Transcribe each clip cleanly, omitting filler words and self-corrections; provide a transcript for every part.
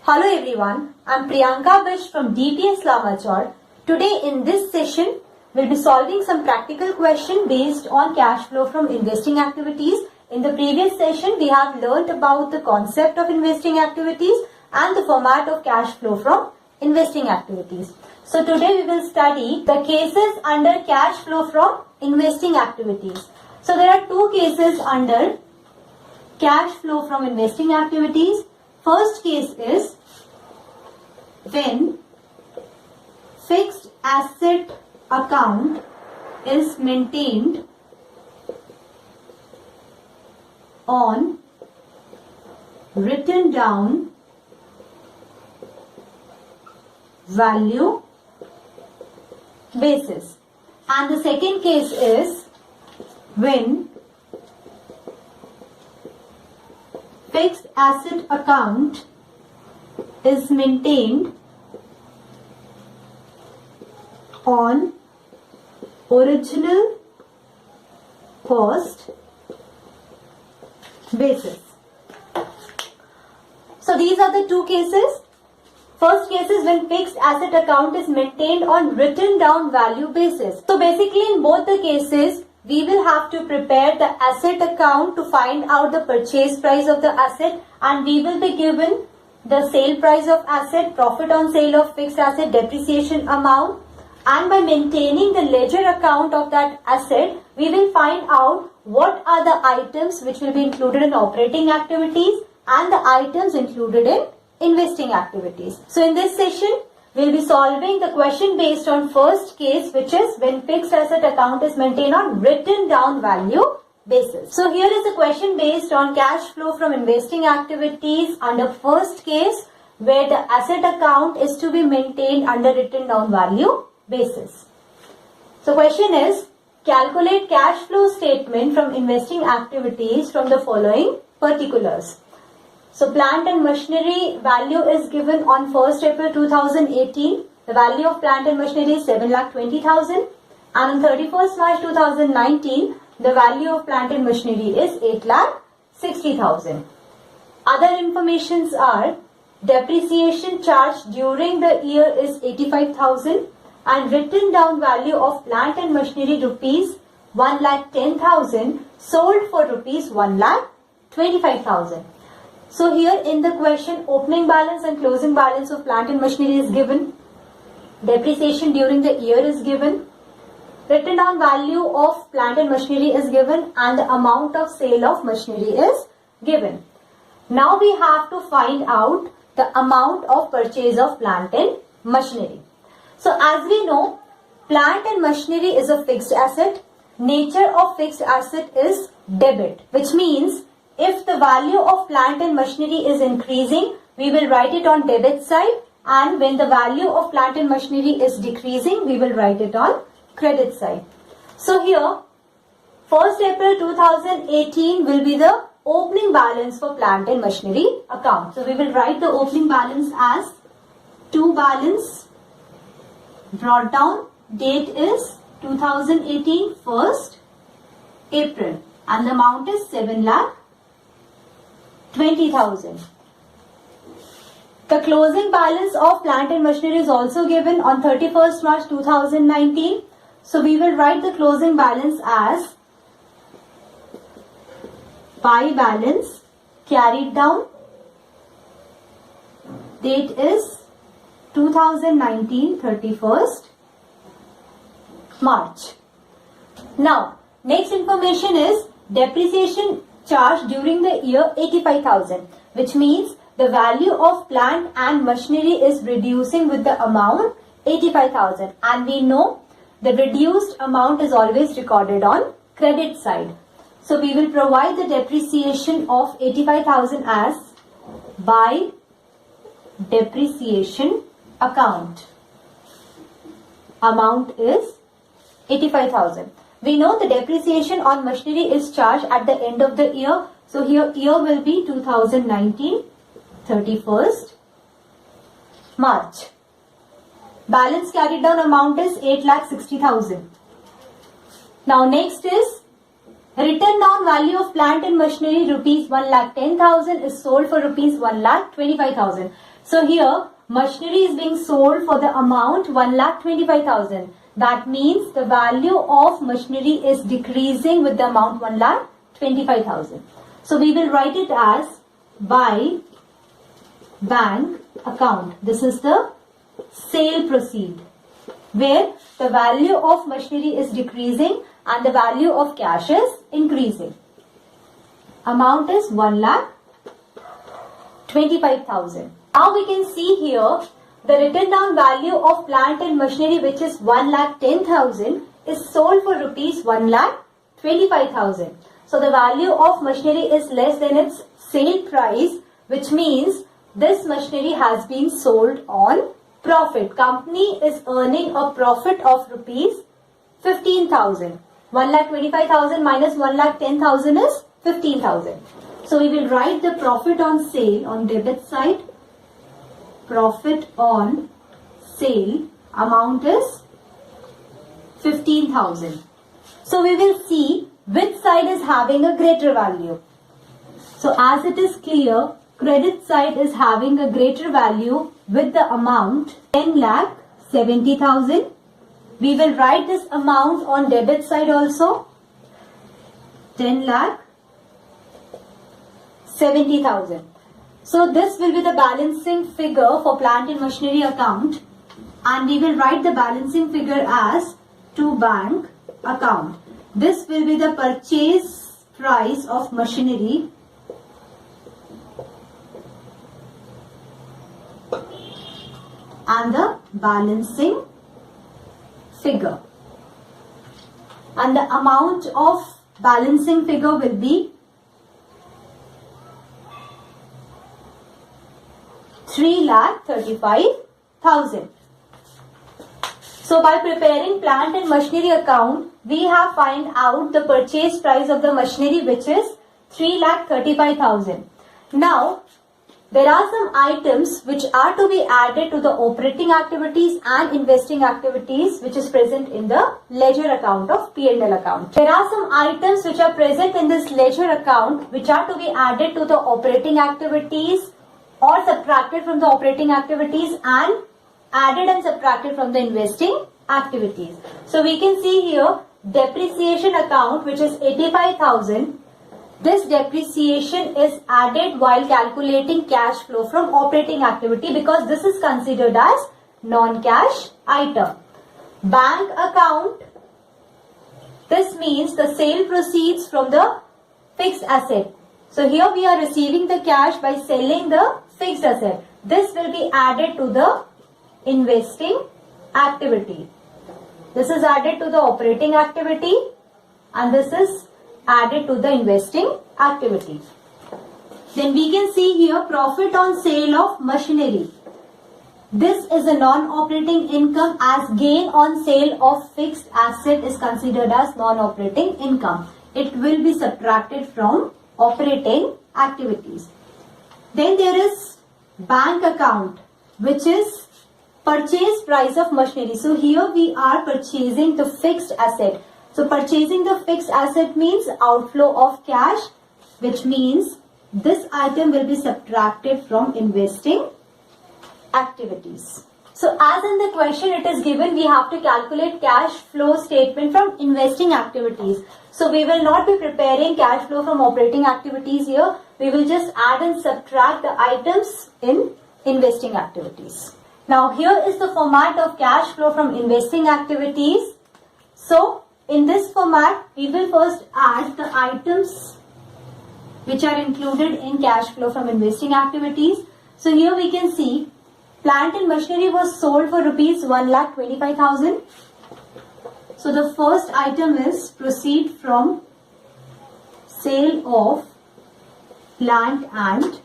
Hello everyone, I'm Priyanka Bish from DPS Lamachor. Today in this session, we'll be solving some practical question based on cash flow from investing activities. In the previous session, we have learned about the concept of investing activities and the format of cash flow from investing activities. So today we will study the cases under cash flow from investing activities. So there are two cases under cash flow from investing activities. First case is when fixed asset account is maintained on written down value basis. And the second case is when fixed asset account is maintained on original cost basis. So these are the two cases. First case is when fixed asset account is maintained on written down value basis. So basically in both the cases, we will have to prepare the asset account to find out the purchase price of the asset, and we will be given the sale price of asset, profit on sale of fixed asset, depreciation amount, and by maintaining the ledger account of that asset, we will find out what are the items which will be included in operating activities and the items included in investing activities. So in this session, we'll be solving the question based on first case, which is when fixed asset account is maintained on written down value basis. So here is the question based on cash flow from investing activities under first case, where the asset account is to be maintained under written down value basis. So question is, calculate cash flow statement from investing activities from the following particulars. So plant and machinery value is given on 1st April 2018. The value of plant and machinery is 7,20,000, and on 31st March 2019, the value of plant and machinery is 8,60,000. Other informations are depreciation charge during the year is 85,000 and written down value of plant and machinery rupees 1,10,000 sold for rupees 1,25,000. So here in the question, opening balance and closing balance of plant and machinery is given. Depreciation during the year is given. Written down value of plant and machinery is given, and the amount of sale of machinery is given. Now we have to find out the amount of purchase of plant and machinery. So as we know, plant and machinery is a fixed asset. Nature of fixed asset is debit, which means if the value of plant and machinery is increasing, we will write it on debit side, and when the value of plant and machinery is decreasing, we will write it on credit side. So here, 1st April 2018 will be the opening balance for plant and machinery account. So we will write the opening balance as to balance, brought down, date is 2018 1st April, and the amount is 7,20,000. The closing balance of plant and machinery is also given on 31st March 2019. So we will write the closing balance as by balance carried down. Date is 2019 31st March. Now, next information is depreciation charge during the year 85,000, which means the value of plant and machinery is reducing with the amount 85,000, and we know the reduced amount is always recorded on credit side. So we will provide the depreciation of 85,000 as by depreciation account. Amount is 85,000. We know the depreciation on machinery is charged at the end of the year. So here year will be 2019 31st March. Balance carried down amount is 8,60,000. Now next is written down value of plant and machinery rupees 1,10,000 is sold for rupees 1,25,000. So here machinery is being sold for the amount 1,25,000. That means the value of machinery is decreasing with the amount 1,25,000. So we will write it as by bank account. This is the sale proceed, where the value of machinery is decreasing and the value of cash is increasing. Amount is 1,25,000. Now we can see here the written down value of plant and machinery, which is 1,10,000, is sold for rupees 1,25,000. So the value of machinery is less than its sale price, which means this machinery has been sold on profit. Company is earning a profit of rupees 15,000. 1,25,000 minus 1,10,000 is 15,000. So we will write the profit on sale on debit side. Profit on sale amount is 15,000. So we will see which side is having a greater value. So as it is clear, credit side is having a greater value with the amount 10,70,000. We will write this amount on debit side also. 10,70,000. So this will be the balancing figure for plant and machinery account, and we will write the balancing figure as to bank account. This will be the purchase price of machinery and the balancing figure. And the amount of balancing figure will be 3,35,000. So by preparing plant and machinery account, we have find out the purchase price of the machinery, which is 3,35,000. Now, there are some items which are to be added to the operating activities and investing activities, which is present in the ledger account of P&L account. There are some items which are present in this ledger account which are to be added to the operating activities or subtracted from the operating activities and added and subtracted from the investing activities. So we can see here depreciation account, which is 85,000. This depreciation is added while calculating cash flow from operating activity because this is considered as non-cash item. Bank account, this means the sale proceeds from the fixed asset. So here we are receiving the cash by selling the fixed asset. This will be added to the investing activity. This is added to the operating activity and this is added to the investing activity. Then we can see here profit on sale of machinery. This is a non-operating income, as gain on sale of fixed asset is considered as non-operating income. It will be subtracted from operating activities. Then there is bank account, which is purchase price of machinery. So here we are purchasing the fixed asset. So purchasing the fixed asset means outflow of cash, which means this item will be subtracted from investing activities. So as in the question it is given, we have to calculate cash flow statement from investing activities. So we will not be preparing cash flow from operating activities here. We will just add and subtract the items in investing activities. Now here is the format of cash flow from investing activities. So in this format, we will first add the items which are included in cash flow from investing activities. So here we can see plant and machinery was sold for rupees 1,25,000. So the first item is proceed from sale of plant and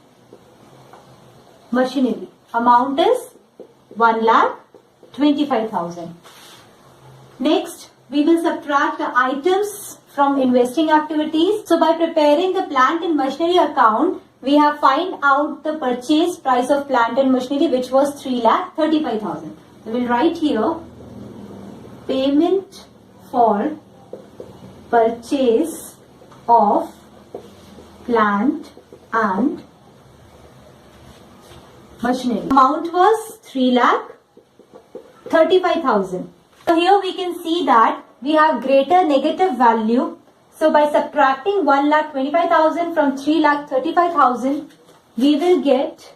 machinery. Amount is 1,25,000. Next, we will subtract the items from investing activities. So by preparing the plant and machinery account, we have find out the purchase price of plant and machinery, which was 3,35,000. We will write here payment for purchase of plant and machinery. Amount was 3,35,000. So here we can see that we have greater negative value. So by subtracting 1,25,000 from 3,35,000, we will get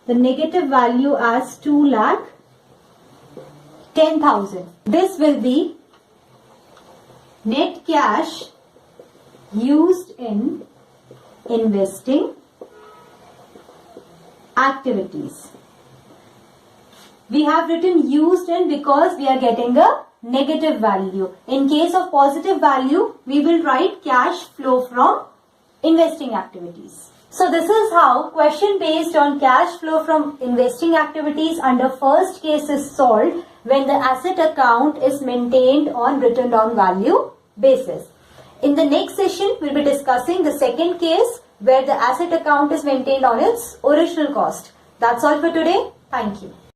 the negative value as 2,10,000. This will be net cash used in investing activities. We have written used in because we are getting a negative value. In case of positive value, we will write cash flow from investing activities. So this is how question based on cash flow from investing activities under first case is solved when the asset account is maintained on written down value basis. In the next session, we'll be discussing the second case where the asset account is maintained on its original cost. That's all for today. Thank you.